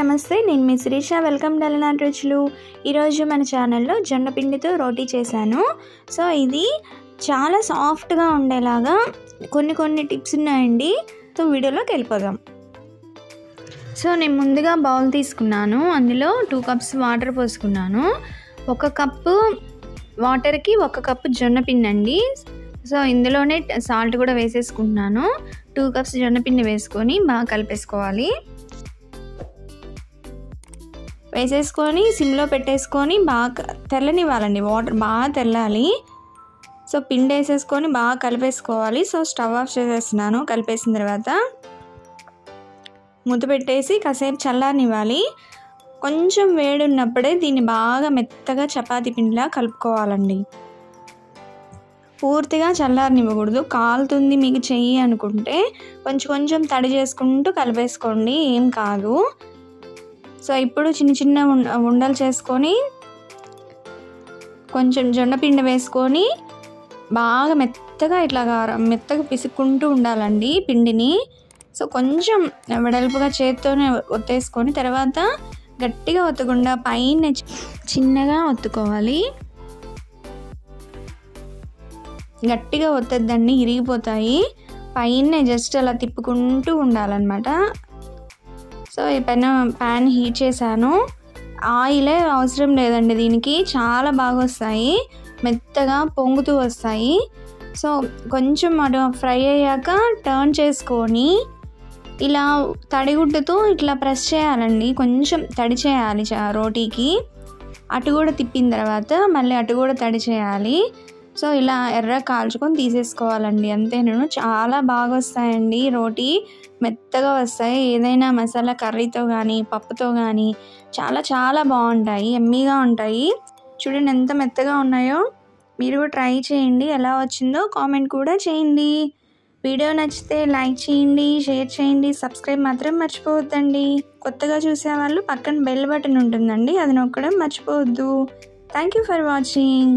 నమస్తే, నేను మీ Sirisha. Welcome to అలనాటి రుచులు. ఈరోజు మన ఛానల్లో జొన్న పిండితో రోటీ చేశాను. సో ఇది చాలా సాఫ్ట్గా ఉండేలాగా కొన్ని టిప్స్ ఉన్నాయండి. సో వీడియోలోకి వెళ్ళిపోదాం. సో నేను ముందుగా బౌల్ తీసుకున్నాను. అందులో 2 కప్స్ వాటర్ పోసుకున్నాను. 1 కప్పు వాటర్కి 1 కప్పు జొన్న పిండి అండి. సో ఇందులోనే సాల్ట్ కూడా వేసేసుకుంటున్నాను. 2 కప్స్ జొన్న పిండి వేసుకొని బాగా కలిపేసుకోవాలి. వేసేసుకొని సిమ్లో పెట్టేసుకొని బాగా తెల్లనివ్వాలండి. వాటర్ బాగా తెల్లాలి. సో పిండి వేసేసుకొని బాగా కలిపేసుకోవాలి. సో స్టవ్ ఆఫ్ చేసేస్తున్నాను. కలిపేసిన తర్వాత మూత పెట్టేసి కాసేపు చల్లారనివ్వాలి. కొంచెం వేడి ఉన్నప్పుడే దీన్ని బాగా మెత్తగా చపాతీ పిండిలా కలుపుకోవాలండి. పూర్తిగా చల్లారనివ్వకూడదు. కాలుతుంది మీకు చెయ్యి అనుకుంటే కొంచెం తడి చేసుకుంటూ కలిపేసుకోండి, ఏం కాదు. సో ఇప్పుడు చిన్న ఉండలు చేసుకొని కొంచెం జొన్న పిండి వేసుకొని బాగా మెత్తగా పిసుక్కుంటూ ఉండాలండి పిండిని. సో కొంచెం వెడల్పుగా చేత్తోనే ఒత్తేసుకొని తర్వాత గట్టిగా ఒత్తకుండా పైన చిన్నగా ఒత్తుకోవాలి. గట్టిగా ఒత్తద్దండి, ఇరిగిపోతాయి. పైన జస్ట్ అలా తిప్పుకుంటూ ఉండాలన్నమాట. సో ఈ ప్యాన్ హీట్ చేశాను. ఆయిలే అవసరం లేదండి దీనికి, చాలా బాగా వస్తాయి, మెత్తగా పొంగుతూ వస్తాయి. సో కొంచెం అటు ఫ్రై అయ్యాక టర్న్ చేసుకొని ఇలా తడిగుడ్డతో ఇట్లా ప్రెస్ చేయాలండి. కొంచెం తడి చేయాలి రోటీకి. అటు కూడా తిప్పిన తర్వాత మళ్ళీ అటు కూడా తడి చేయాలి. సో ఇలా కాల్చుకొని తీసేసుకోవాలండి. అంతే, నేను చాలా బాగా వస్తాయండి రోటీ, మెత్తగా వస్తాయి. ఏదైనా మసాలా కర్రీతో కానీ పప్పుతో కానీ చాలా బాగుంటాయి, ఎమ్మీగా ఉంటాయి. చూడండి ఎంత మెత్తగా ఉన్నాయో. మీరు కూడా ట్రై చేయండి, ఎలా వచ్చిందో కామెంట్ కూడా చేయండి. వీడియో నచ్చితే లైక్ చేయండి, షేర్ చేయండి, సబ్స్క్రైబ్ మాత్రం మర్చిపోవద్దండి. కొత్తగా చూసేవాళ్ళు పక్కన బెల్ బటన్ ఉంటుందండి, అది నొక్కడం మర్చిపోవద్దు. Thank you for watching.